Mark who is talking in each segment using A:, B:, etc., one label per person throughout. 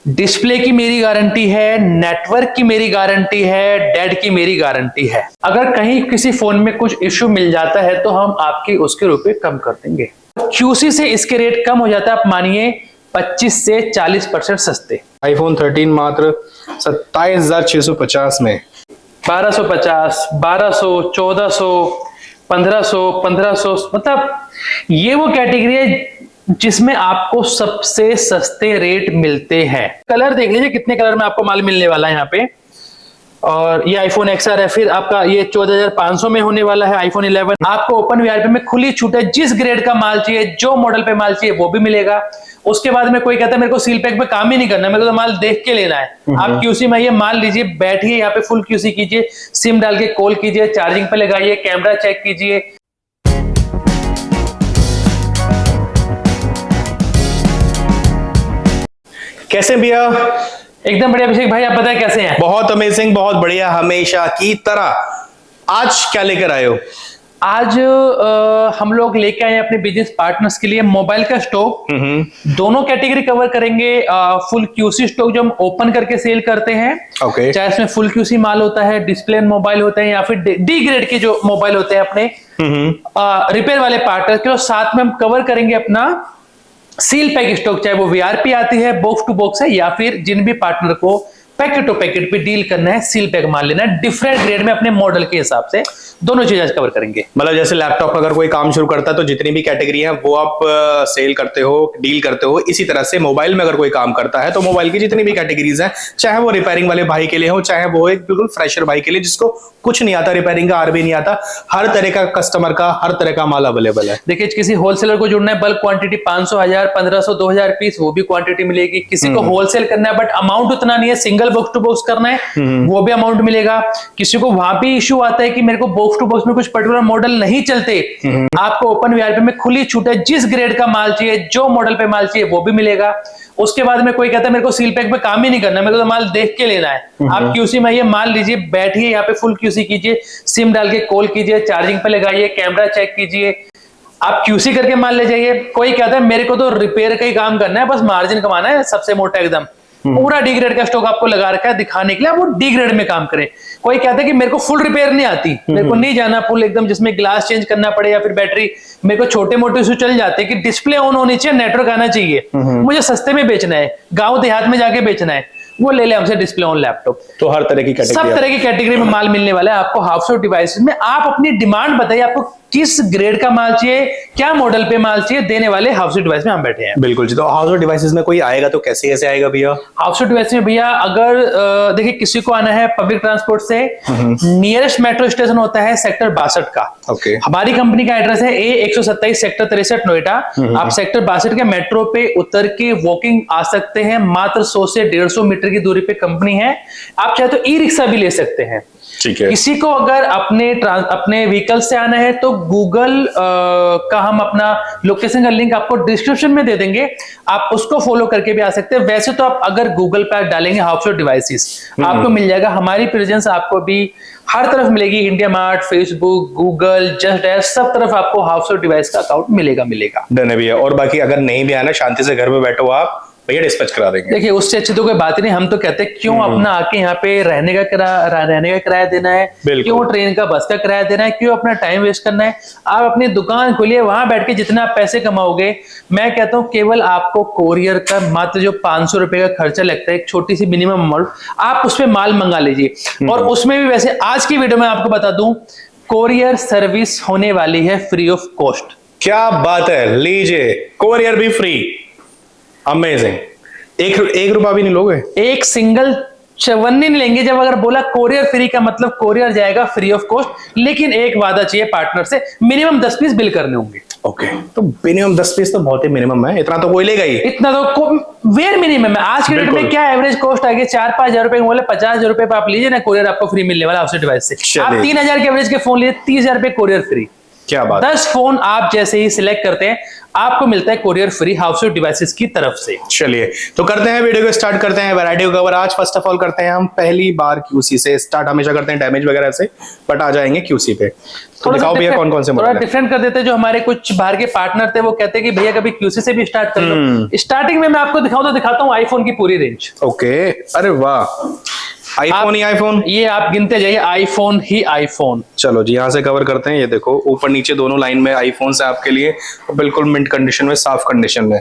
A: Display की मेरी guarantee है, नेटवर्क की मेरी गारंटी है, डेड की मेरी गारंटी है। अगर कहीं किसी फोन में कुछ इश्यू मिल जाता है तो हम आपके उसके रुपए कम कर देंगे। क्यूसी से इसके रेट कम हो जाता है, आप मानिए 25 से 40% सस्ते।
B: आईफोन 13 मात्र 27,650 में,
A: 1250, 1200, 1400, 1500, 1500, मतलब ये वो कैटेगरी है जिसमें आपको सबसे सस्ते रेट मिलते हैं। कलर देख लीजिए कितने कलर में आपको माल मिलने वाला है यहाँ पे। और ये आईफोन XR है, फिर आपका ये 14,500 में होने वाला है आईफोन 11। आपको ओपन वीआईपी में खुली छूट है, जिस ग्रेड का माल चाहिए, जो मॉडल पे माल चाहिए वो भी मिलेगा। उसके बाद में कोई कहता है मेरे को सील पैक पे काम ही नहीं करना, मेरे को तो माल देख के लेना है। आप क्यूसी में ये माल लीजिए, बैठिए यहाँ पे, फुल क्यूसी कीजिए, सिम डाल के कॉल कीजिए, चार्जिंग पे लगाइए, कैमरा चेक कीजिए।
B: कैसे भैया?
A: एकदम बढ़िया अभिषेक भाई, आप बताएं कैसे हैं?
B: बहुत अमेजिंग, बहुत बढ़िया, हमेशा की तरह। आज क्या लेकर आए हो?
A: आज हम लोग लेके आए अपने बिजनेस पार्टनर्स के लिए मोबाइल का स्टॉक। दोनों कैटेगरी कवर करेंगे। फुल क्यूसी स्टॉक जो हम ओपन करके सेल करते हैं, चाहे इसमें फुल क्यूसी माल होता है, डिस्प्ले मोबाइल होते हैं, या फिर डी ग्रेड के जो मोबाइल होते हैं अपने रिपेयर वाले पार्टनर के, साथ में हम कवर करेंगे अपना सील पैक स्टॉक, चाहे वो वीआरपी आती है, बॉक्स टू बॉक्स है, या फिर जिन भी पार्टनर को पैकेट टू पैकेट पे डील करना है, सील पैक मान लेना है, डिफरेंट ग्रेड में अपने मॉडल के हिसाब से दोनों चीजें कवर करेंगे।
B: मतलब जैसे लैपटॉप अगर कोई काम शुरू करता है तो जितनी भी कैटेगरी है वो आप सेल करते हो, डील करते हो। इसी तरह से मोबाइल में अगर कोई काम करता है तो मोबाइल की जितनी भी कैटेगरीज हैं, चाहे वो रिपेयरिंग वाले भाई के लिए हो, चाहे वो एक बिल्कुल फ्रेशर भाई के लिए जिसको कुछ नहीं आता, रिपेयरिंग का आरबी नहीं आता, हर तरह का कस्टमर का हर तरह का माल अवेलेबल है।
A: देखिए, किसी होलसेलर को जुड़ना है, बल्क क्वांटिटी 500, 1000, 1500, 2000 पीस, वो भी क्वांटिटी मिलेगी। किसी को होलसेल करना है बट अमाउंट उतना नहीं है, सिंगल बॉक्स टू बॉक्स करना है, वो भी अमाउंट मिलेगा। किसी को वहां भी इश्यू आता है कि मेरे को बॉक्स टू बॉक्स में कुछ पर्टिकुलर मॉडल नहीं चलते, आपको ओपन वीआरपी में खुली छूट है, जिस ग्रेड का माल चाहिए, जो मॉडल पे माल चाहिए वो भी मिलेगा। उसके बाद में कोई कहता है मेरे को सील पैक पे काम ही नहीं करना, मेरे को तो माल देख के लेना है। आप क्यूसी में ये माल लीजिए, बैठिए यहाँ पे, फुल क्यूसी कीजिए, सिम डाल के कॉल कीजिए, चार्जिंग पे लगाइए, कैमरा चेक कीजिए, आप क्यूसी करके माल ले जाइए। कोई कहता है मेरे को तो रिपेयर का ही काम करना है, बस मार्जिन कमाना है सबसे मोटा एकदम, पूरा डी ग्रेड का स्टॉक आपको लगा रखा है दिखाने के लिए, आप वो डी ग्रेड में काम करें। कोई कहता है कि मेरे को फुल रिपेयर नहीं आती, मेरे को नहीं जाना फुल एकदम जिसमें ग्लास चेंज करना पड़े या फिर बैटरी, मेरे को छोटे मोटे इशू चल जाते हैं कि डिस्प्ले ऑन होनी चाहिए, नेटवर्क आना चाहिए, मुझे सस्ते में बेचना है, गांव देहात में जाके बेचना है, वो ले ले हमसे डिस्प्ले ऑन लैपटॉप।
B: तो हर तरह की कैटेगरी,
A: सब तरह की कैटेगरी में माल मिलने वाला है आपको हाउस होल्ड डिवाइसेस में। आप अपनी डिमांड बताइए, आपको किस ग्रेड का माल चाहिए, क्या मॉडल पे माल चाहिए, देने वाले हाउस होल्ड डिवाइस में हम बैठे हैं।
B: बिल्कुल जी। तो हाउस होल्ड डिवाइसेस में कोई आएगा तो कैसे कैसे आएगा भैया?
A: हाउस होल्ड डिवाइस में भैया, अगर देखिए किसी को आना है पब्लिक ट्रांसपोर्ट से, नियरेस्ट मेट्रो स्टेशन होता है सेक्टर 62 का। हमारी कंपनी का एड्रेस है A127 सेक्टर 63 नोएडा। आप सेक्टर 62 के मेट्रो पे उतर के वॉकिंग आ सकते हैं, मात्र 100 से 150 मीटर की दूरी पे कंपनी है। आप चाहे तो ई रिक्शा भी ले सकते हैं।
B: ठीक है।
A: किसी को अगर अपने व्हीकल से आना है तो गूगल का हम अपना लोकेशन का लिंक आपको डिस्क्रिप्शन में दे देंगे, आप उसको फॉलो करके भी आ सकते हैं। वैसे तो आप अगर गूगल पे डालेंगे हाउस होल्ड डिवाइसेस, आपको मिल जाएगा। हमारी प्रेजेंस आपको भी हर तरफ मिलेगी, India mart, Facebook, Google, just dash, सब तरफ आपको हाउस होल्ड डिवाइस का अकाउंट मिलेगा।
B: डन है भैया। और बाकी अगर नहीं भी आना, शांति से घर में बैठो आप, भैया डिस्पैच करा देंगे।
A: देखिए, उससे अच्छी तो कोई बात ही नहीं। हम तो कहते हैं क्यों अपना आके यहाँ पे रहने का किराया देना है, क्यों ट्रेन का बस का किराया देना है, क्यों अपना टाइम वेस्ट करना है। आप अपनी दुकान खोलिए, वहां बैठ के जितना आप पैसे कमाओगे, मैं कहता हूँ केवल आपको कोरियर का मात्र जो 500 रुपए का खर्चा लगता है, एक छोटी सी मिनिमम अमाउंट, आप उस पर माल मंगा लीजिए। और उसमें भी वैसे आज की वीडियो में आपको बता दूं, कोरियर सर्विस होने वाली है फ्री ऑफ कॉस्ट।
B: क्या बात है, लीजिए, कोरियर भी फ्री। अमेजिंग। एक रुपया भी नहीं लोगे, एक
A: सिंगल चवन्नी नहीं लेंगे। जब अगर बोला कोरियर फ्री का मतलब कोरियर जाएगा फ्री ऑफ कॉस्ट, लेकिन एक वादा चाहिए पार्टनर से, मिनिमम 10 पीस बिल करने होंगे।
B: ओके, तो मिनिमम 10 पीस तो बहुत ही मिनिमम है, इतना तो कोई लेगा ही,
A: इतना तो वेर मिनिमम है। आज के डेट में क्या एवरेज कॉस्ट आ गई, 4-5 हजार रुपए बोले, 50 हजार रुपए आप लीजिए ना, कोरियर आपको फ्री मिलने वाला हाउस होल्ड डिवाइस से। आप 3000 के एवरेज के फोन लीजिए, 30,000 रुपए कोरियर फ्री।
B: क्या बात,
A: 10 फोन आप जैसे ही सिलेक्ट करते हैं आपको मिलता है कोरियर फ्री हाउसहोल्ड डिवाइसेस की तरफ से।
B: चलिए तो करते हैं वीडियो को स्टार्ट करते हैं, वैरायटी को कवर। आज फर्स्ट ऑफ ऑल करते हैं हम पहली बार क्यूसी से स्टार्ट, हमेशा करते हैं डैमेज वगैरह से, बट आ जाएंगे क्यूसी पे। तो दिखाओ भैया कौन कौन से
A: थोड़ा
B: मॉडल है।
A: डिफरेंट कर देते हैं। जो हमारे कुछ बाहर के पार्टनर थे वो कहते हैं कि भैया कभी क्यूसी से भी स्टार्ट कर लो। स्टार्टिंग में मैं आपको दिखाऊं तो दिखाता हूं आईफोन की पूरी रेंज।
B: ओके, अरे वाह, आईफोन ही आईफोन,
A: ये आप गिनते जाइए, आईफोन ही आईफोन।
B: चलो जी यहाँ से कवर करते हैं। ये देखो ऊपर नीचे दोनों लाइन में आईफोन है आपके लिए, बिल्कुल मिंट कंडीशन में, साफ कंडीशन में।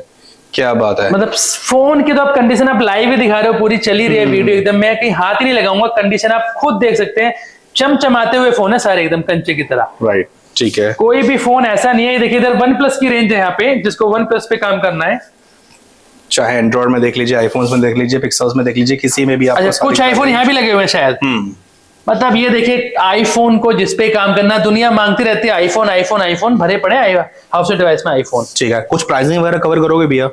B: क्या बात है,
A: मतलब फोन की तो आप कंडीशन आप लाइव ही दिखा रहे हो, पूरी चली रही है वीडियो एकदम, मैं कहीं हाथ ही नहीं लगाऊंगा, कंडीशन आप खुद देख सकते हैं। चमचमाते हुए फोन है सारे एकदम कंचे की तरह।
B: राइट, ठीक है।
A: कोई भी फोन ऐसा नहीं है। देखिए इधर वन प्लस की रेंज है यहाँ पे, जिसको वन प्लस पे काम करना है,
B: चाहे एंड्रॉइड में देख लीजिए, आईफोन्स में देख लीजिए, पिक्सेल्स में देख लीजिए, किसी में भी आपको।
A: अच्छा, कुछ आईफोन यहाँ भी लगे हुए हैं शायद। मतलब ये देखिए आईफोन को जिसपे काम करना, दुनिया मांगती रहती है आईफोन आईफोन आईफोन, भरे पड़े आएगा हाउसहोल्ड डिवाइस में आईफोन।
B: ठीक है, कुछ प्राइसिंग वगैरह कवर करोगे भैया?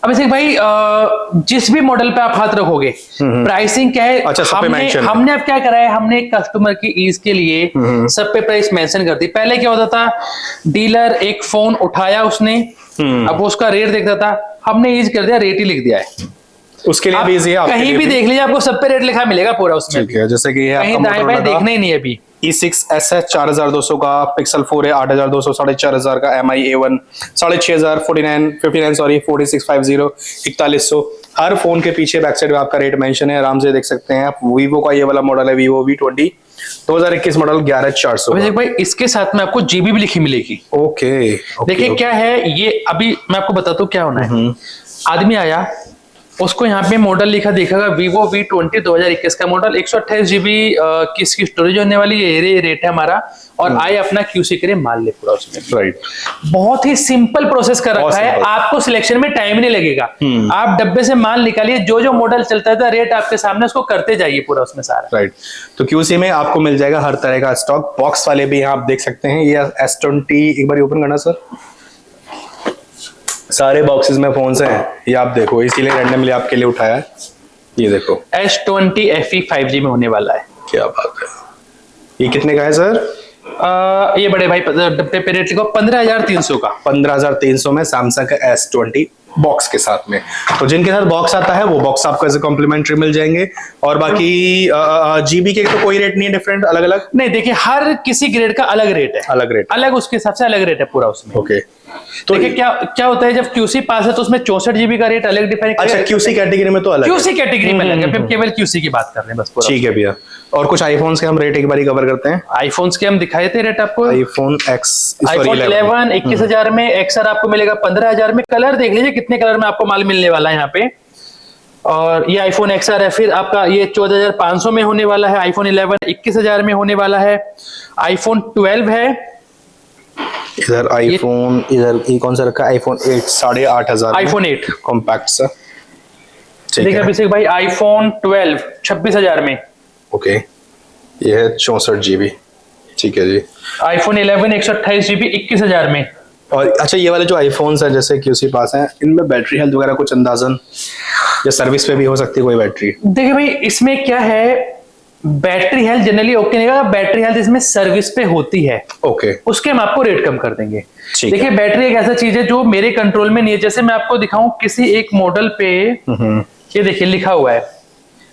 A: अब ऐसे भाई जिस भी मॉडल पे आप हाथ रखोगे प्राइसिंग क्या है।
B: अच्छा, सब पे मेंशन है।
A: हमने अब क्या करा है, हमने कस्टमर की ईज के लिए सब पे प्राइस मेंशन कर दी। पहले क्या होता था, डीलर एक फोन उठाया उसने, अब उसका रेट देखता था, हमने ईज कर दिया, रेट ही लिख दिया है।
B: उसके लिए भी इजी है, आपके
A: कहीं
B: लिए
A: भी देख लीजिए आपको सब पे रेट लिखा मिलेगा पूरा उसमें।
B: ठीक है, जैसे कि ये
A: कहीं
B: आपका
A: दाएं बाएं देखना ही नहीं है अभी।
B: E6s है 4200 का, पिक्सल 4 है 8200, 4500 का, MI A1 6500, 59 सॉरी 4650, 4100। हर फोन के पीछे बैक साइड में आपका रेट मेंशन है, आराम से देख सकते हैं आप। वीवो का ये वाला मॉडल है, Vivo V20 2021 मॉडल 11400।
A: भाई इसके साथ में आपको जीबी भी लिखी मिलेगी।
B: ओके,
A: देखिए क्या है ये, अभी मैं आपको बताता हूँ क्या होना है। आदमी आया, उसको यहाँ पे मॉडल लिखा देखेगा Vivo V20 2021 का मॉडल, 128 GB की इसकी स्टोरेज होने वाली है, ये रेट है हमारा। और आए अपना क्यूसी करे, माल ले पूरा उसमें।
B: राइट,
A: बहुत ही सिंपल प्रोसेस कर रखा है, आपको सिलेक्शन में टाइम नहीं लगेगा। आप डब्बे से माल निकालिए, जो जो मॉडल चलता था रेट आपके सामने, उसको करते जाइए पूरा उसमें सारा।
B: राइट, तो क्यूसी में आपको मिल जाएगा हर तरह का स्टॉक। बॉक्स वाले भी यहाँ आप देख सकते हैं। ये S20 एक बार ओपन करना सर। सारे बॉक्सेस में फोन्स हैं, ये आप देखो, इसीलिए रैंडमली आपके लिए उठाया है। ये देखो
A: S20 FE 5G में होने वाला है।
B: क्या बात है, ये कितने का है सर?
A: ये बड़े भाई डब्बे पे रेट लिखो 15,300 का।
B: 15,300 में सैमसंग का S20 बॉक्स के साथ में। तो जिनके साथ बॉक्स आता है वो बॉक्स आपको ऐसे कॉम्प्लीमेंट्री मिल जाएंगे। और बाकी जीबी के तो कोई रेट नहीं है, डिफरेंट अलग अलग
A: नहीं। देखिए हर किसी ग्रेड का अलग रेट है,
B: अलग रेट,
A: अलग उसके हिसाब से अलग रेट है पूरा उसमें।
B: ओके,
A: तो देखिए क्या होता है, जब क्यूसी पास है तो उसमें 64 GB का रेट अलग डिफाइन।
B: अच्छा, क्यूसी कैटेगरी में तो अलग,
A: क्यूसी कैटेगरी में अलग है, हम केवल क्यूसी की बात कर रहे हैं बस पूरा।
B: ठीक है भैया। और कुछ आईफोन्स के हम रेट एक बार कवर करते हैं।
A: आईफोन्स के हम दिखाए थे रेट आपको।
B: आईफोन X,
A: आईफोन 11 21,000 में, XR आपको मिलेगा 15,000 में। कलर देख लीजिए कितने कलर में आपको माल मिलने वाला है यहाँ पे। और ये आईफोन XR है, फिर आपका ये 14,500 में होने वाला है। आईफोन 11 21,000 में होने वाला है। आईफोन 12 है
B: इधर, आईफोन इधर, ये कौन सा रखा है? आईफोन 8 8,500,
A: आईफोन 8
B: कॉम्पैक्ट सा।
A: देखिए अभिषेक भाई, आईफोन 12 26,000 में।
B: ओके, ये है 64 GB। ठीक है जी।
A: आईफोन 11 128 GB 21,000 में।
B: और अच्छा, ये वाले जो आईफोन्स हैं जैसे क्यूसी पास हैं, इनमें बैटरी हेल्थ वगैरह कुछ अंदाजन, या सर्विस पे भी हो सकती है कोई बैटरी?
A: देखिए भाई इसमें क्या है, बैटरी हेल्थ जनरली ओके नहीं, बैटरी हेल्थ इसमें सर्विस पे होती है,
B: ओके,
A: उसके हम आपको रेट कम कर देंगे।
B: ठीक
A: देखिए बैटरी एक ऐसा चीज है जो मेरे कंट्रोल में नहीं है। जैसे मैं आपको दिखाऊं किसी एक मॉडल पे, ये देखिए लिखा हुआ है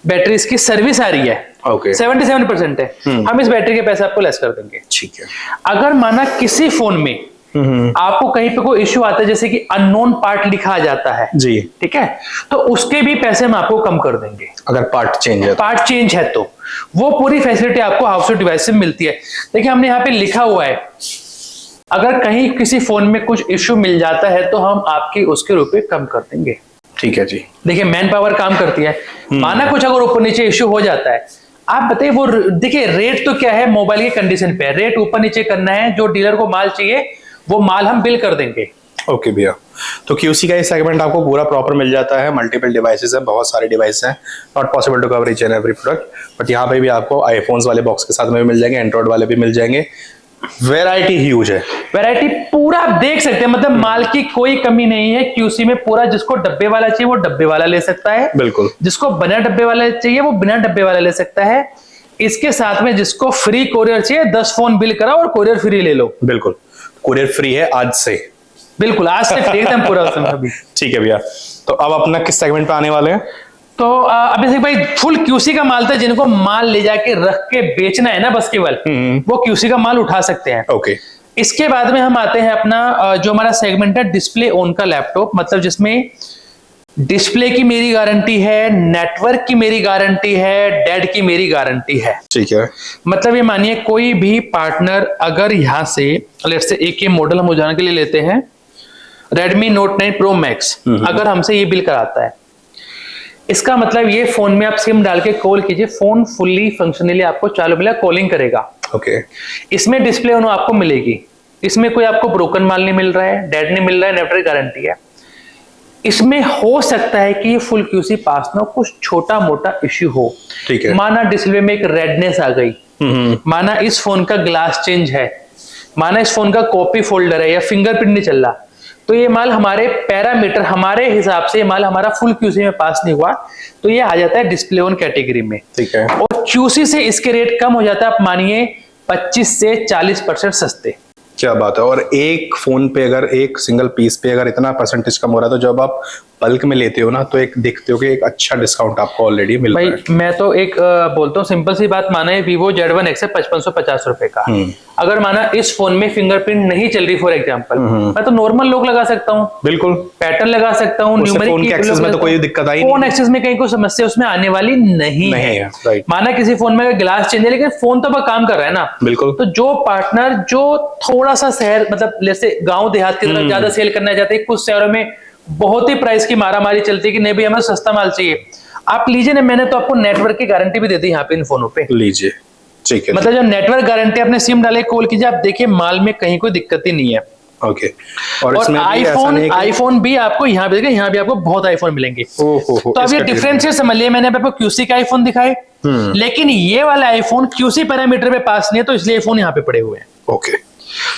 A: बैटरी इसकी सर्विस आ रही है,
B: ओके,
A: 77% है, हम इस बैटरी के पैसे आपको लेस कर देंगे।
B: ठीक है।
A: अगर माना किसी फोन में आपको कहीं पे कोई इश्यू आता है, जैसे कि अननोन पार्ट लिखा आ जाता है
B: जी,
A: ठीक है, तो उसके भी पैसे हम आपको कम कर देंगे।
B: अगर पार्ट चेंज है,
A: पार्ट चेंज है तो वो पूरी फैसिलिटी आपको हाउसहोल्ड डिवाइस से मिलती है। देखिए हमने यहाँ पे लिखा हुआ है, अगर कहीं किसी फोन में कुछ इश्यू मिल जाता है तो हम आपके उसके रुपए कम कर देंगे।
B: ठीक है जी।
A: देखिए मैन पावर काम करती है, माना कुछ अगर ऊपर नीचे इश्यू हो जाता है, आप बताइए वो, देखिए रेट तो क्या है, मोबाइल की कंडीशन पे है, रेट ऊपर नीचे करना है, जो डीलर को माल चाहिए वो माल हम बिल कर देंगे।
B: ओके भैया, तो क्यूसी का ये सेगमेंट आपको पूरा प्रॉपर मिल जाता है। मल्टीपल डिवाइसेस हैं, बहुत सारे डिवाइस हैं, not possible to cover each and every product, but यहाँ पे भी आपको आईफोन्स वाले बॉक्स के साथ में भी मिल जाएंगे, एंड्रॉइड वाले भी मिल जाएंगे। वैरायटी ह्यूज है,
A: वैरायटी पूरा आप देख सकते हैं, मतलब माल की कोई कमी नहीं है क्यूसी में। पूरा जिसको डब्बे वाला चाहिए वो डब्बे वाला ले सकता है,
B: बिल्कुल,
A: जिसको बिना डब्बे वाला चाहिए वो बिना डब्बे वाला ले सकता है। इसके साथ में जिसको फ्री कोरियर चाहिए, 10 फोन बिल कराओ और कोरियर फ्री ले लो।
B: बिल्कुल। कुरियर फ्री है आज से।
A: बिल्कुल आज से फ्री एकदम पूरा उसमें अभी।
B: ठीक है भैया, तो अब अपना किस सेगमेंट पे आने वाले हैं?
A: तो अभी से भाई फुल क्यूसी का माल था, जिनको माल ले जाके रख के बेचना है ना बस केवल, वो क्यूसी का माल उठा सकते हैं।
B: ओके।
A: इसके बाद में हम आते हैं अपना जो हमारा सेगमेंट है डिस्प्ले ओन का लैपटॉप, मतलब जिसमें डिस्प्ले की मेरी गारंटी है, नेटवर्क की मेरी गारंटी है, डेड की मेरी गारंटी है।
B: ठीक है।
A: मतलब ये मानिए कोई भी पार्टनर अगर यहाँ से लेट्स से एक ये मॉडल हम उदाहरण के लिए लेते हैं Redmi Note 9 Pro Max, अगर हमसे ये बिल कराता है, इसका मतलब ये फोन में आप सिम डाल के कॉल कीजिए, फोन फुल्ली फंक्शनली आपको चालू मिलेगा, कॉलिंग करेगा।
B: ओके।
A: इसमें डिस्प्ले ओन आपको मिलेगी, इसमें कोई आपको ब्रोकन माल नहीं मिल रहा है, डेड नहीं मिल रहा है, नेटवर्क गारंटी है। इसमें हो सकता है कि ये फुल क्यूसी पास ना हो, कुछ छोटा मोटा इश्यू हो।
B: ठीक है।
A: माना डिस्प्ले में एक रेडनेस आ गई, माना इस फोन का ग्लास चेंज है, माना इस फोन का कॉपी फोल्डर है या फिंगरप्रिंट नहीं चल रहा, तो ये माल हमारे पैरामीटर हमारे हिसाब से ये माल हमारा फुल क्यूसी में पास नहीं हुआ, तो ये आ जाता है डिस्प्ले ओन कैटेगरी में।
B: ठीक है।
A: और क्यूसी से इसके रेट कम हो जाता है, आप मानिए 25 से 40% सस्ते।
B: क्या बात है। और एक फोन पे अगर एक सिंगल पीस पे अगर इतना परसेंटेज कम हो रहा है, तो जब आप बल्क में लेते हो ना, तो एक देखते हो कि एक अच्छा डिस्काउंट आपको ऑलरेडी मिल रहा है।
A: भाई मैं तो एक बोलता हूँ सिंपल सी बात, माना है Vivo Z1X है 5550 रुपए का, अगर माना इस फोन में फिंगरप्रिंट नहीं चल रही फॉर एग्जांपल, मैं तो नॉर्मल लॉक लगा सकता हूँ,
B: बिल्कुल
A: पैटर्न लगा सकता हूँ,
B: फोन के एक्सेस में तो कोई दिक्कत आई नहीं,
A: फोन एक्सेस में कहीं कोई समस्या उसमें आने वाली नहीं है।
B: राइट।
A: माना किसी फोन में ग्लास चेंज है लेकिन फोन तो काम कर रहा है ना,
B: बिल्कुल।
A: तो जो पार्टनर जो थोड़ा सा शहर मतलब जैसे गांव देहात की तरफ ज्यादा सेल करना चाहते हैं, कुछ शहरों में बहुत ही प्राइस की मारामारी चलती है कि नहीं भाई हमें सस्ता माल चाहिए, आप लीजिए ना, मैंने तो आपको नेटवर्क की गारंटी भी दे दी यहाँ पे इन फोनों पे,
B: लीजिए। ठीक है।
A: मतलब जब नेटवर्क गारंटी आपने सिम डाले कॉल कीजिए, आप देखिए माल में कहीं कोई दिक्कत ही नहीं है।
B: ओके।
A: और आईफोन भी आपको यहाँ भी यहाँ भी आपको बहुत आईफोन मिलेंगे। तो अब ये डिफरेंशिएट समझ लिया मैंने, आपको क्यूसी का आईफोन दिखाए, लेकिन ये वाला आईफोन क्यूसी पैरामीटर पे पास नहीं है, तो इसलिए फोन यहाँ पे पड़े हुए हैं।
B: ओके।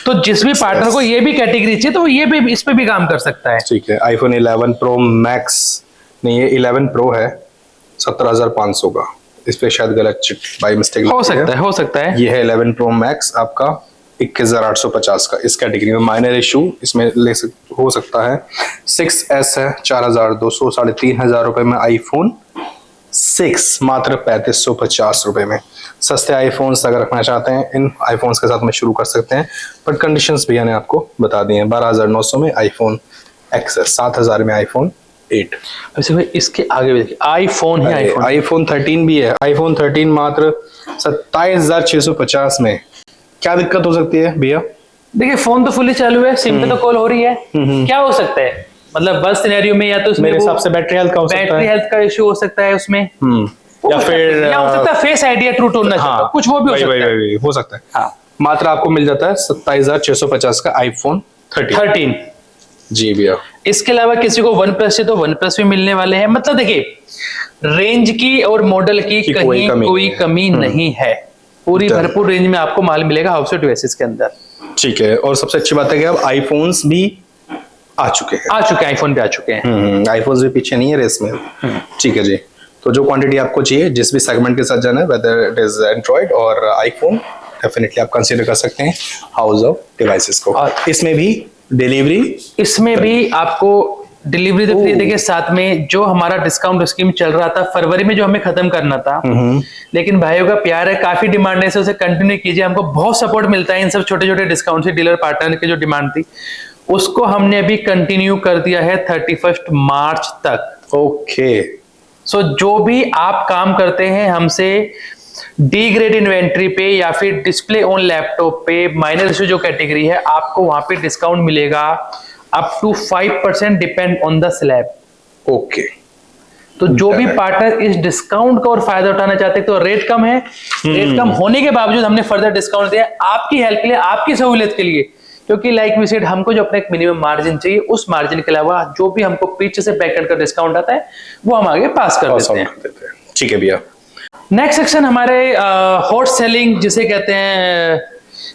A: तो जिस भी पार्टनर को ये भी कैटेगरी चाहिए तो ये भी इस पे भी काम कर सकता है।
B: ठीक है। आईफोन 11 प्रो मैक्स नहीं, ये 11 प्रो है 17,500 का, इस पे शायद गलत चिप बाय मिस्टेक
A: हो सकता है।
B: ये है 11 प्रो मैक्स आपका 21,850 का, इस कैटेगरी में माइनर इशू इसमें हो सकता है। 6S है 4,200, 3,500 रुपए में आईफोन 6 मात्र 3,550 रुपए में। सस्ते आईफोन्स अगर रखना चाहते हैं, इन आईफोन्स के साथ में शुरू कर सकते हैं, बट कंडीशंस भैया ने आपको बता दी हैं। 12,900 में आईफोन XS, 7,000 में आईफोन 8।
A: वैसे भाई इसके आगे भी देखिए आईफोन है,
B: आईफोन 13 भी है। आईफोन 13 मात्र 27,650 में। क्या दिक्कत हो सकती है भैया?
A: देखिए फोन तो फुली चालू है, सिम पे तो कॉल हो रही है, क्या हो सकता है मतलब बस सिनेरियो में, या तो उसमें
B: मेरे हिसाब से बैटरी हेल्थ का हो सकता है,
A: बैटरी हेल्थ का इशू हो सकता है उसमें,
B: या फिर
A: हो सकता है फेस आईडी या ट्रू टोन ना चलता, कुछ वो भी
B: हो सकता है। मात्र आपको मिल जाता है 27,650 का आईफोन 13। जी भैया।
A: इसके अलावा किसी को वन प्लस है तो वन प्लस भी मिलने वाले हैं। मतलब देखिए रेंज की और मॉडल की कहीं कोई कमी नहीं है, पूरी भरपूर रेंज में आपको माल मिलेगा हाउस डिवाइसेस के अंदर।
B: ठीक है। और सबसे अच्छी बात है कि अब आईफोन्स भी आ चुके हैं,
A: आईफोन भी आ चुके हैं,
B: आईफोन्स भी पीछे नहीं है रेस में। ठीक है जी। तो जो क्वांटिटी आपको चाहिए, जिस भी सेगमेंट के साथ जाना है, वेदर इट इज एंड्रॉइड और आईफोन, डेफिनेटली आप कंसीडर कर सकते हैं हाउस ऑफ डिवाइसेस को। और इसमें भी आपको डिलीवरी तो फ्री देखिए, साथ में जो हमारा डिस्काउंट स्कीम चल रहा था फरवरी में जो हमें खत्म करना था, लेकिन भाइयों का प्यार है, काफी डिमांड है, उसे कंटिन्यू कीजिए, हमको बहुत सपोर्ट मिलता है इन सब छोटे छोटे डिस्काउंट से। डीलर पार्टनर की जो डिमांड थी उसको हमने अभी कंटिन्यू कर दिया है 31 मार्च तक। ओके।
A: सो जो भी आप काम करते हैं हमसे डी ग्रेड इन्वेंट्री पे या फिर डिस्प्ले ऑन लैपटॉप पे, माइनर इशू जो कैटेगरी है, आपको वहां पे डिस्काउंट मिलेगा up to 5% depend on the slab.
B: Okay.
A: तो जो भी पार्टनर इस डिस्काउंट का और फायदा उठाना चाहते हैं, तो रेट कम है, रेट कम होने के बावजूद हमने फर्दर डिस्काउंट दिया आपकी हेल्प के लिए, आपकी सहूलियत के लिए, क्योंकि लाइक वी सेड हमको जो अपना एक मिनिमम मार्जिन चाहिए, उस मार्जिन के अलावा जो भी हमको पीछे से बैकएंड का डिस्काउंट आता है वो हम आगे पास कर देते हैं।
B: ठीक है भैया।
A: नेक्स्ट सेक्शन हमारे हॉट सेलिंग जिसे कहते हैं,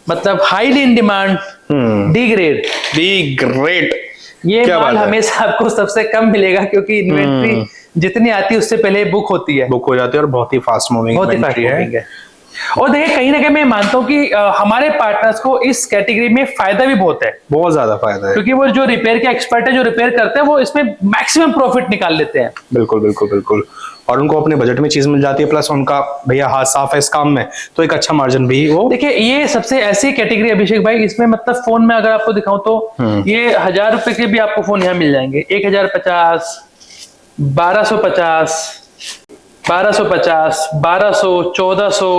A: मतलब highly in demand D grade. ये माल हमेशा आपको सबसे कम मिलेगा, क्योंकि इन्वेंट्री जितनी आती है उससे पहले बुक होती है,
B: बुक हो जाती है, और बहुत ही फास्ट मूविंग है।
A: और देखिए कहीं ना कहीं मैं मानता हूँ कि हमारे पार्टनर्स को इस कैटेगरी में फायदा भी बहुत है,
B: बहुत ज्यादा फायदा है,
A: क्योंकि वो जो रिपेयर के एक्सपर्ट है, जो रिपेयर करते हैं, वो इसमें मैक्सिमम प्रॉफिट निकाल लेते हैं।
B: बिल्कुल बिल्कुल बिल्कुल। और उनको अपने बजट में चीज मिल जाती है, प्लस उनका भैया हाथ साफ है इस काम में, तो एक अच्छा मार्जिन भी वो।
A: देखिए ये सबसे ऐसी कैटेगरी अभिषेक भाई, इसमें मतलब फोन में अगर आपको दिखाऊं तो ये 1000 रुपए के भी आपको फोन यहाँ मिल जाएंगे, 1050, 1250, 1250, 1200, 1400,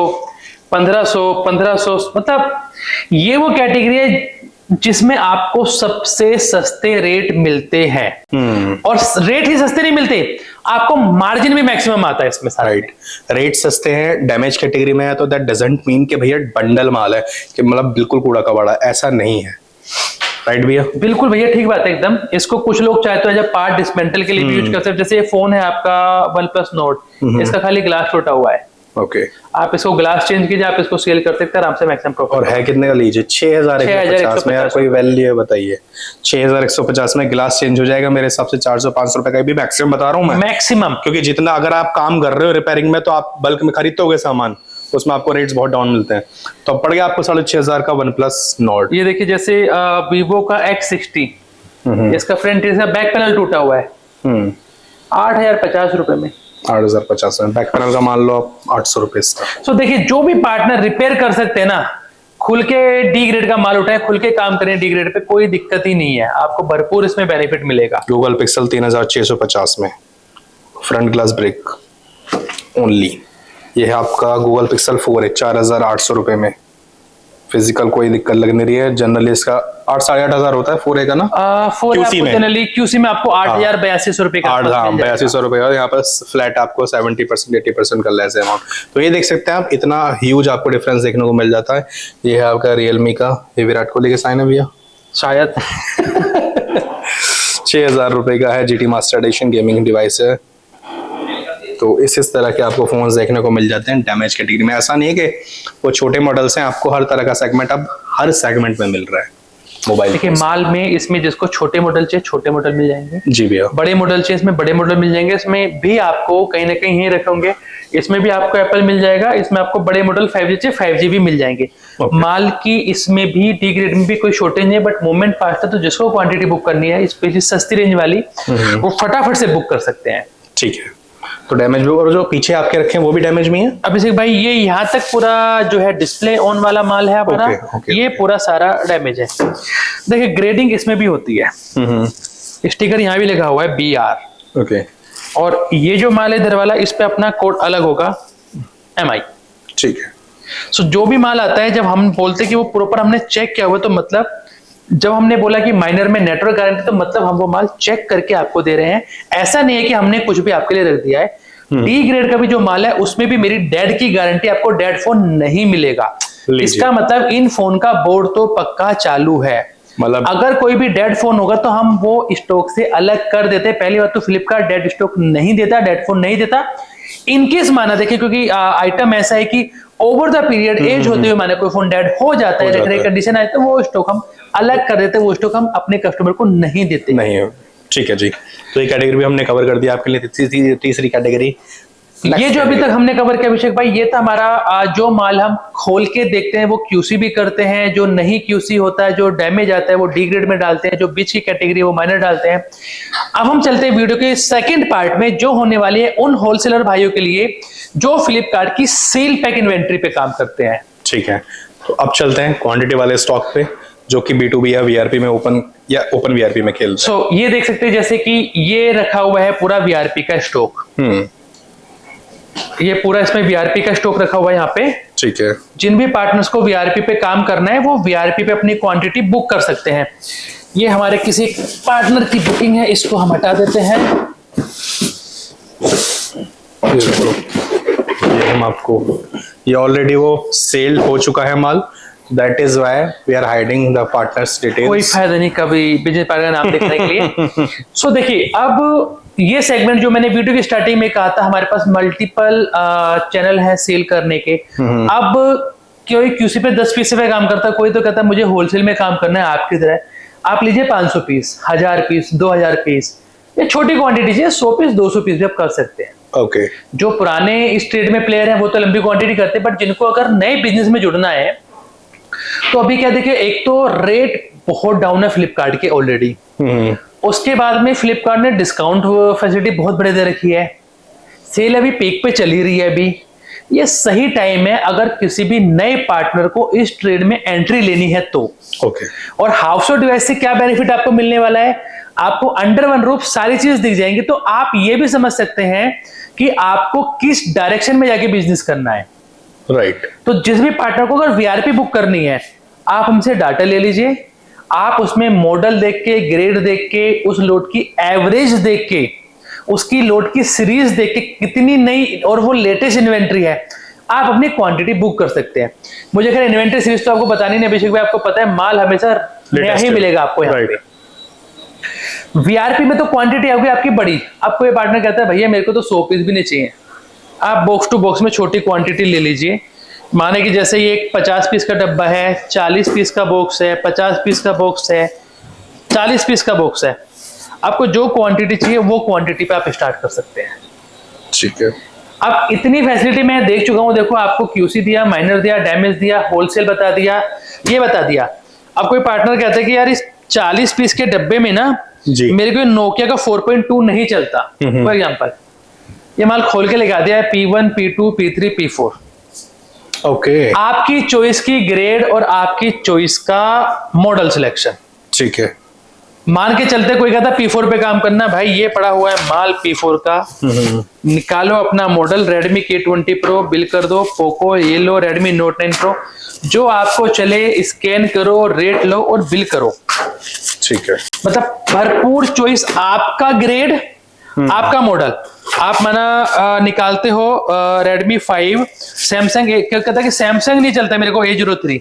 A: 1500, 1500, मतलब ये वो कैटेगरी है जिसमें आपको सबसे सस्ते रेट मिलते हैं। और रेट ही सस्ते नहीं मिलते, आपको मार्जिन भी मैक्सिमम आता है इसमें।
B: राइट, रेट सस्ते हैं, डैमेज कैटेगरी में है, तो दैट डजंट मीन कि भैया बंडल माल है, कि मतलब बिल्कुल कूड़ा कबाड़ा, ऐसा नहीं है। राइट भैया,
A: बिल्कुल भैया, ठीक बात है एकदम। इसको कुछ लोग चाहते हैं जब पार्ट डिसमेंटल के लिए भी यूज कर सकते हैं। जैसे ये फोन है आपका OnePlus Nord, इसका खाली ग्लास टूटा हुआ है,
B: ओके,
A: आप इसको ग्लास चेंज कीजिए, आप इसको सेल कर सकते हैं आराम से, मैक्सिमम प्रॉफिट।
B: और है कितने का लीजिए? 6150 में। यार कोई वैल्यू है बताइए? 6150 में ग्लास चेंज हो जाएगा मेरे हिसाब से 400-500 रुपए का भी मैक्सिमम बता रहा हूँ मैं,
A: मैक्सिमम।
B: क्योंकि जितना अगर आप काम कर रहे हो रिपेयरिंग में, तो आप बल्क में खरीदते सामान, उसमें आपको रेट्स बहुत डाउन मिलते हैं। तो अब पड़ गया आपको 6500 का OnePlus Nord।
A: ये देखिए जैसे Vivo का X60, इसका फ्रंट बैक पैनल टूटा हुआ है, 8050 रुपए में।
B: 8050 में बैक पैनल का मान लो आप 800 रुपए इसका।
A: तो देखिए जो भी पार्टनर रिपेयर कर सकते हैं ना, खुल के डी ग्रेड का माल उठाए, खुल के काम करें डी ग्रेड पे, कोई दिक्कत ही नहीं है, आपको भरपूर इसमें बेनिफिट मिलेगा।
B: गूगल पिक्सल 3650 में, फ्रंट ग्लास ब्रेक ओनली। ये है आपका गूगल पिक्सल 4 है 4800 रुपए में। फिजिकल कोई दिक्कत लग नहीं रही है। जनरली इसका 8-8.5 होता है 4A का ना,
A: QC में जनरली QC में आपको 8,8200 रुपए का
B: 8200 रुपए का। यहाँ पर फ्लैट आपको 70% 80% का लेस अमाउंट। तो ये देख सकते हैं आप, इतना ह्यूज आपको डिफरेंस देखने को मिल जाता है। ये है आपका रियलमी का, ये विराट कोहली के साइन है भैया
A: शायद।
B: 6000 रुपए का है, GT master addition gaming device है। तो इस तरह के आपको फोन्स देखने को मिल जाते हैं डैमेज कैटेगरी में। ऐसा नहीं है कि वो छोटे मॉडल्स हैं, आपको हर तरह का सेगमेंट अब हर सेगमेंट में मिल रहा है मोबाइल।
A: देखिए माल में इसमें जिसको छोटे मॉडल चाहिए छोटे मॉडल मिल जाएंगे,
B: जी भैया।
A: बड़े मॉडल चाहिए इसमें बड़े मॉडल मिल जाएंगे। इसमें भी आपको कहीं ना कहीं यही रखेंगे, इसमें भी आपको एप्पल मिल जाएगा, इसमें आपको बड़े मॉडल 5G चाहिए 5G भी मिल जाएंगे। माल की इसमें भी डी ग्रेड में भी कोई शॉर्टेज नहीं है, बट मूवमेंट फास्ट है, तो जिसको क्वांटिटी बुक करनी है स्पेशली सस्ती रेंज वाली, वो फटाफट से बुक कर सकते हैं।
B: ठीक है, तो डैमेज भी, और जो पीछे आपके रखे हैं वो भी डैमेज में है
A: अभिषेक भाई। ये यहाँ तक पूरा जो है डिस्प्ले ऑन वाला माल है हमारा, ये पूरा सारा डैमेज है। देखिए ग्रेडिंग इसमें भी होती है, स्टिकर यहाँ भी लगा हुआ है BR।
B: ओके,
A: और ये जो माल है इधर वाला, इस पे अपना कोड अलग होगा MI।
B: ठीक है।
A: सो जो भी माल आता है, जब हम बोलते हैं कि वो प्रॉपर हमने चेक किया हुआ, तो मतलब जब हमने बोला कि माइनर में नेटवर्क गारंटी, तो मतलब हम वो माल चेक करके आपको दे रहे हैं। ऐसा नहीं है कि हमने कुछ भी आपके लिए रख दिया है। डी ग्रेड का भी जो माल है उसमें भी मेरी डेड की गारंटी, आपको डेड फोन नहीं मिलेगा। इसका मतलब इन फोन का बोर्ड तो पक्का चालू है, मतलब अगर कोई भी डेड फोन होगा तो हम वो स्टॉक से अलग कर देते। पहली बात तो फ्लिपकार्ट डेड स्टॉक नहीं देता, डेड फोन नहीं देता। इनकेस माना देखिए, क्योंकि आइटम ऐसा है कि ओवर द पीरियड एज होते हुए माने कोई फोन डेड हो जाता है, कंडीशन आए, तो वो स्टॉक हम अलग कर देते, वो स्टॉक हम अपने कस्टमर को नहीं देते।
B: नहीं है, ठीक है जी। तो ये कैटेगरी भी हमने कवर कर दिया आपके लिए। तीसरी कैटेगरी,
A: ये जो अभी तक हमने कवर किया अभिषेक भाई, ये था हमारा जो माल हम खोल के देखते हैं वो QC भी करते हैं, जो नहीं QC होता है, जो डैमेज आता है वो डी ग्रेड में डालते हैं, जो बीच की कैटेगरी वो माइनर डालते हैं। अब हम चलते हैं वीडियो के सेकंड पार्ट में, जो होने वाली है उन होलसेलर भाइयों के लिए जो फ्लिपकार्ट की सेल पैक इन्वेंट्री पे काम करते हैं।
B: ठीक है, तो अब चलते हैं क्वांटिटी वाले स्टॉक पे, जो कि B2B या VRP में ओपन VRP में खेल।
A: सो ये देख सकते हैं, जैसे कि ये रखा हुआ है पूरा VRP का स्टॉक। ये पूरा इसमें VRP का स्टॉक रखा हुआ है यहाँ पे।
B: ठीक है, जिन
A: भी पार्टनर्स को VRP पे काम करना है वो VRP पे अपनी क्वांटिटी बुक कर सकते हैं। ये हमारे किसी पार्टनर की बुकिंग है, इसको हम हटा देते हैं।
B: ये हम आपको, ये ऑलरेडी वो सेल हो चुका है माल, that is why we are hiding the partners details.
A: कोई फायदा नहीं कभी बिजनेस पार्टनर नाम देखने के लिए। सो देखिए, अब ये सेगमेंट जो मैंने वीडियो की स्टार्टिंग में कहा था, हमारे पास मल्टीपल चैनल है सेल करने के। अब कोई QC पे 10 पीस पे काम करता है, कोई तो कहता है मुझे होलसेल में काम करना है आपकी तरह। आप लीजिए 500 पीस, 1000 पीस, 2000 पीस, ये छोटी क्वांटिटी है, 100 पीस 200 पीस भी आप कर सकते हैं।
B: ओके।
A: जो पुराने इस ट्रेड में प्लेयर हैं वो तो लंबी क्वांटिटी करते हैं, बट जिनको अगर नए बिजनेस में जुड़ना है तो अभी क्या देखिए, एक तो रेट बहुत डाउन है फ्लिपकार्ट के ऑलरेडी, उसके बाद में फ्लिपकार्ट ने डिस्काउंट फैसिलिटी बहुत बड़े दे रखी है, सेल अभी पीक पे चली रही है। अभी ये सही टाइम है अगर किसी भी नए पार्टनर को इस ट्रेड में एंट्री लेनी है तो।
B: ओके।
A: और हाउस होल्ड डिवाइस से क्या बेनिफिट आपको मिलने वाला है, आपको अंडर वन रूफ सारी चीज दिख जाएंगी, तो आप ये भी समझ सकते हैं कि आपको किस डायरेक्शन में जाके बिजनेस करना है।
B: राइट।
A: तो जिस भी पार्टनर को अगर वीआरपी बुक करनी है, आप हमसे डाटा ले लीजिए, आप उसमें मॉडल देख के, ग्रेड देख के, उस लोड की एवरेज देख के, उसकी लोड की सीरीज देख के कितनी नई और वो लेटेस्ट इन्वेंट्री है, आप अपनी क्वांटिटी बुक कर सकते हैं। मुझे खैर इन्वेंट्री सीरीज तो आपको बतानी नहीं अभिषेक भाई, आपको पता है माल हमेशा नया ही मिलेगा आपको यहाँ पे। वीआरपी में तो क्वांटिटी होगी आपकी बड़ी, आपको ये पार्टनर कहता है भैया मेरे को तो 100 पीस भी नहीं चाहिए, आप बॉक्स टू बॉक्स में छोटी क्वांटिटी ले लीजिए। माने कि जैसे ये एक 50 पीस का डब्बा है, 40 पीस का बॉक्स है, 50 पीस का बॉक्स है, 40 पीस का बॉक्स है, आपको जो क्वांटिटी चाहिए वो क्वांटिटी पे आप स्टार्ट कर सकते हैं।
B: ठीक है।
A: अब इतनी फैसिलिटी मैं देख चुका हूं, देखो आपको क्यूसी दिया, माइनर दिया, डैमेज दिया, होलसेल बता दिया, ये बता दिया। अब कोई पार्टनर कहता है कि यार इस 40 पीस के डब्बे में ना मेरे को नोकिया का 4.2 नहीं चलता, फॉर एग्जांपल ये माल खोल के लेके आ दिया है P1, P2, P3, P4।
B: Okay.
A: आपकी चॉइस की ग्रेड और आपकी चॉइस का मॉडल सिलेक्शन।
B: ठीक है।
A: मान के चलते कोई कहता P4 पे काम करना, भाई ये पड़ा हुआ है माल P4 का, निकालो अपना model, Redmi K20 Pro bill कर दो, पोको ये लो, Redmi Note 9 Pro, जो आपको चले स्कैन करो, रेट लो और बिल करो।
B: ठीक है।
A: मतलब भरपूर चॉइस, आपका ग्रेड, आपका मॉडल। आप माना निकालते हो Redmi 5, सैमसंग क्या कहता है कि सैमसंग नहीं चलता मेरे को A03,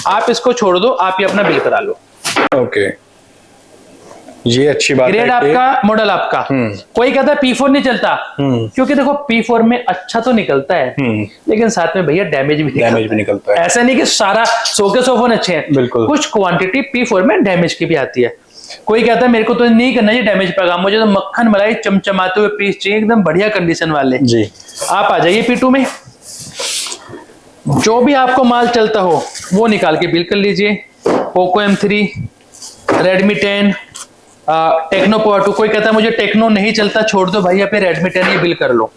A: आप इसको छोड़ दो, आप ये अपना बिल करा लो।
B: ओके, ये अच्छी बात है।
A: ग्रेड आपका, मॉडल आपका। कोई कहता है P4 नहीं चलता, क्योंकि देखो P4 में अच्छा तो निकलता है, लेकिन साथ में भैया डैमेज भी निकलता है। ऐसा नहीं कि सारा 100 के 100 फोन अच्छे हैं,
B: बिल्कुल
A: कुछ क्वांटिटी P4 में डैमेज की भी आती है। कोई कहता है मेरे को तो नहीं करना ये डैमेज का काम, मुझे तो मक्खन मलाई चमचमाते हुए पीस चाहिए, एकदम बढ़िया कंडीशन वाले जी। आप आ जाइए P2 में, जो भी आपको माल चलता हो वो निकाल के बिल कर लीजिए। Poco M3, Redmi 10, Tecno Power 2। कोई कहता है मुझे टेक्नो नहीं चलता, छोड़ दो भाई, पे Redmi 10 ये बिल कर लो।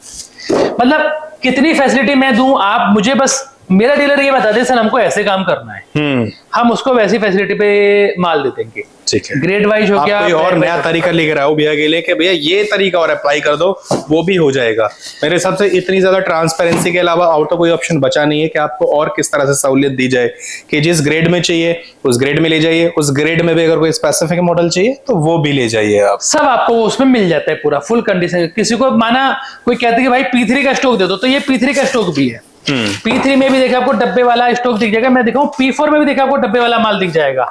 A: मतलब कितनी फैसिलिटी मैं दूं, आप मुझे बस मेरा डीलर ये बता दे सर हमको ऐसे काम करना है, हम उसको वैसी फैसिलिटी पे माल दे देंगे। ठीक है। ग्रेड वाइज हो गया,
B: कोई और नया तरीका लेकर आओ भैया के लिए कि भैया ये तरीका और अप्लाई कर दो, वो भी हो जाएगा। मेरे हिसाब से इतनी ज्यादा ट्रांसपेरेंसी के अलावा और तो कोई ऑप्शन बचा नहीं है कि आपको और किस तरह से सहूलियत दी जाए कि जिस ग्रेड में चाहिए उस ग्रेड में ले जाइए, उस ग्रेड में भी अगर कोई स्पेसिफिक मॉडल चाहिए तो वो भी ले जाइए आप।
A: सब आपको उसमें मिल जाता है पूरा फुल कंडीशन। किसी को माना कोई कहते कि भाई P3 का स्टॉक दे दो, तो ये P3 का स्टॉक भी है। P3 में भी देखा आपको डब्बे वाला स्टॉक दिख जाएगा, मैं दिखाऊं P4 में भी देखा आपको डब्बे वाला माल दिख जाएगा।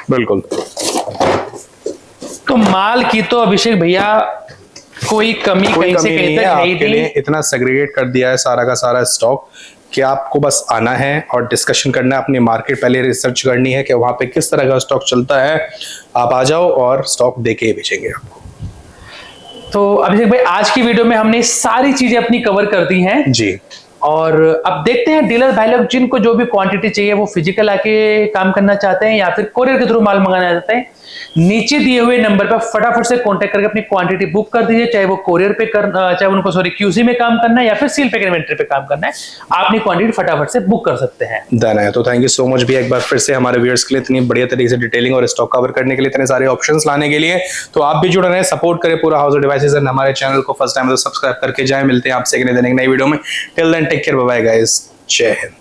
B: बिल्कुल।
A: तो माल की तो अभिषेक भैया कोई कमी कहीं से कहीं तक है ही नहीं।
B: इतना सेग्रीगेट कर दिया है सारा का सारा स्टॉक कि आपको बस आना है और डिस्कशन करना है, अपनी मार्केट पहले रिसर्च करनी है कि वहां पे किस तरह का स्टॉक चलता है, आप आ जाओ और स्टॉक देके बेचेंगे आपको।
A: तो अभिषेक भाई आज की वीडियो में हमने सारी चीजें अपनी कवर कर दी हैं
B: जी, और
A: अब देखते हैं डीलर भाई लोग जिनको जो भी क्वांटिटी चाहिए वो फिजिकल आके काम करना चाहते हैं या फिर कोरियर के थ्रू माल मंगाना चाहते हैं, नीचे दिए हुए नंबर पर फटाफट से कांटेक्ट करके अपनी क्वांटिटी बुक कर दीजिए। चाहे वो कोरियर पे चाहे उनको क्यूसी में काम करना है या फिर सील पैक इन्वेंटरी पे काम करना है, आप अपनी क्वांटिटी फटाफट से बुक कर सकते हैं। डन है। तो थैंक यू सो मच भी एक बार फिर से हमारे व्यूअर्स के लिए इतनी बढ़िया तरीके से डिटेलिंग और स्टॉक कवर करने के लिए, इतने सारे ऑप्शंस लाने के लिए। तो आप भी जुड़े रहे, सपोर्ट करें पूरा हाउस डिवाइसेज एंड हमारे चैनल को फर्स्ट टाइम तो सब्सक्राइब करके जाए। मिलते हैं आपसे एक नई वीडियो में। Till then take care, bye bye guys, जय हिंद।